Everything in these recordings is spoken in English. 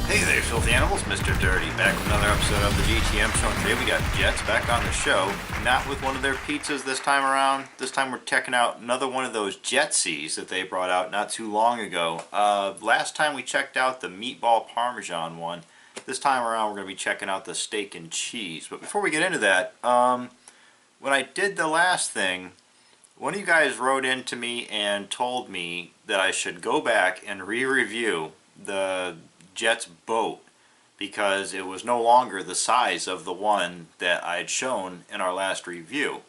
Hey there, filthy animals, Mr. Dirty, back with another episode of the GTM show. And today we got Jetzee back on the show, not with one of their pizzas this time around. This time we're checking out another one of those Jetzees that they brought out not too long ago. Last time we checked out the meatball parmesan one. This time around we're going to be checking out the steak and cheese. But before we get into that, when I did the last thing, one of you guys wrote in to me and told me that I should go back and re-review the Jetzee boat because it was no longer the size of the one that I had shown in our last review.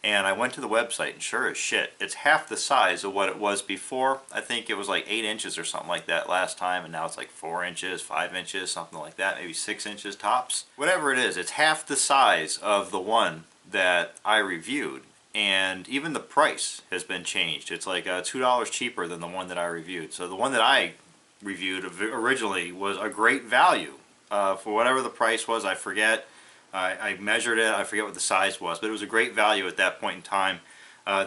And I went to the website and sure as shit, it's half the size of what it was before. I think it was like 8 inches or something like that last time, and now it's like 4 inches, 5 inches, something like that, maybe 6 inches tops. Whatever it is, it's half the size of the one that I reviewed. And even the price has been changed. It's like $2 cheaper than the one that I reviewed. So the one that I reviewed originally was a great value for whatever the price was. I forget. I measured it. I forget what the size was, but it was a great value at that point in time.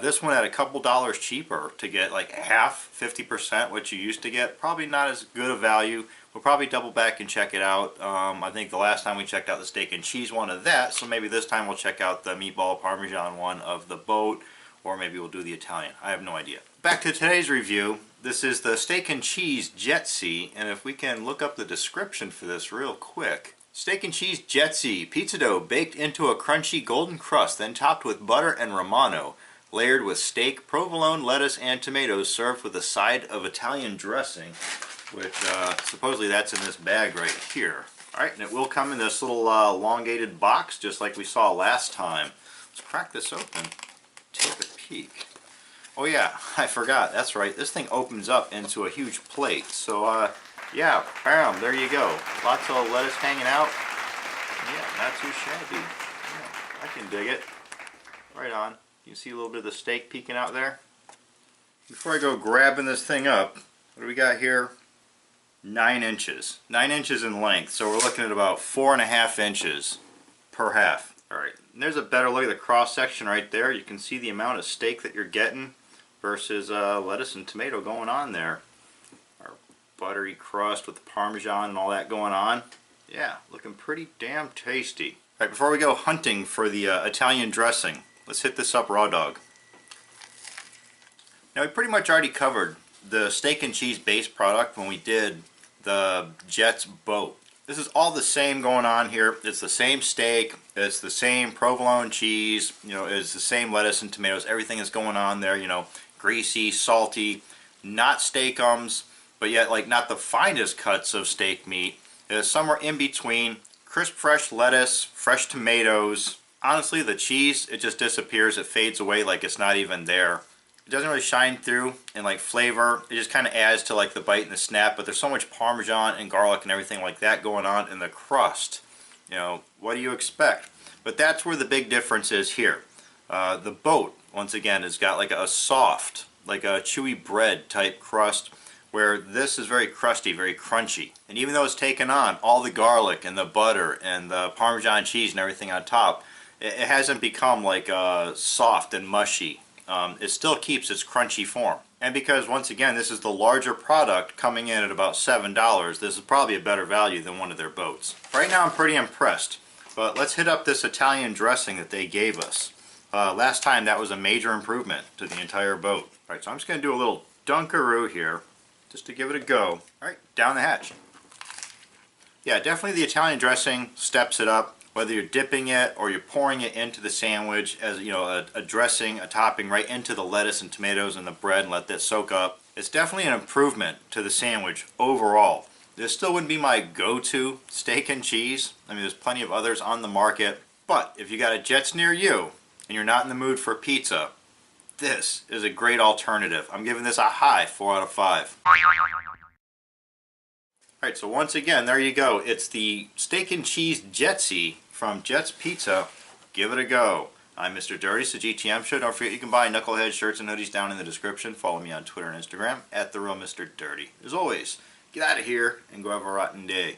This one had a couple dollars cheaper to get like half, 50% what you used to get. Probably not as good a value. We'll probably double back and check it out. I think the last time we checked out the steak and cheese one of that, so maybe this time we'll check out the meatball parmesan one of the boat, or maybe we'll do the Italian. I have no idea. Back to today's review. This is the steak and cheese Jetzee, and if we can look up the description for this real quick. Steak and cheese Jetzee, pizza dough baked into a crunchy golden crust, then topped with butter and Romano, layered with steak, provolone, lettuce, and tomatoes, served with a side of Italian dressing, which supposedly that's in this bag right here. Alright, and it will come in this little elongated box, just like we saw last time. Let's crack this open, take a peek. Oh yeah, I forgot, that's right, this thing opens up into a huge plate. So yeah, bam, there you go. Lots of lettuce hanging out. Yeah, not too shabby. Yeah, I can dig it. Right on. You see a little bit of the steak peeking out there? Before I go grabbing this thing up, what do we got here? 9 inches. 9 inches in length, so we're looking at about 4.5 inches per half. Alright, there's a better look at the cross section right there. You can see the amount of steak that you're getting versus lettuce and tomato going on there. Our buttery crust with the parmesan and all that going on. Yeah, looking pretty damn tasty. Alright, before we go hunting for the Italian dressing, let's hit this up raw dog. Now we pretty much already covered the steak and cheese base product when we did the Jetzee boat. This is all the same going on here. It's the same steak, it's the same provolone cheese, you know, it's the same lettuce and tomatoes. Everything is going on there, you know, greasy, salty, not steakums, but yet like not the finest cuts of steak meat. It's somewhere in between. Crisp fresh lettuce, fresh tomatoes. Honestly, the cheese, it just disappears. It fades away like it's not even there. It doesn't really shine through in like flavor. It just kind of adds to like the bite and the snap, but there's so much parmesan and garlic and everything like that going on in the crust. You know, what do you expect? But that's where the big difference is here. The boat, once again, has got like a soft, like a chewy bread type crust, where this is very crusty, very crunchy. And even though it's taken on all the garlic and the butter and the Parmesan cheese and everything on top, it hasn't become like soft and mushy. It still keeps its crunchy form. And because, once again, this is the larger product coming in at about $7, this is probably a better value than one of their boats. Right now I'm pretty impressed, but let's hit up this Italian dressing that they gave us. Last time that was a major improvement to the entire boat. Alright, so I'm just going to do a little Dunkaroo here, just to give it a go. Alright, down the hatch. Yeah, definitely the Italian dressing steps it up. Whether you're dipping it or you're pouring it into the sandwich as, you know, a dressing, a topping right into the lettuce and tomatoes and the bread and let that soak up. It's definitely an improvement to the sandwich overall. This still wouldn't be my go-to steak and cheese. I mean, there's plenty of others on the market. But if you got a Jetzee near you and you're not in the mood for pizza, this is a great alternative. I'm giving this a high 4 out of 5. Alright, so once again, there you go. It's the steak and cheese Jetzee from Jetzee Pizza. Give it a go. I'm Mr. Dirty, it's the GTM show. Don't forget you can buy Knucklehead shirts and hoodies down in the description. Follow me on Twitter and Instagram @TheRealMrDirty. As always, get out of here and go have a rotten day.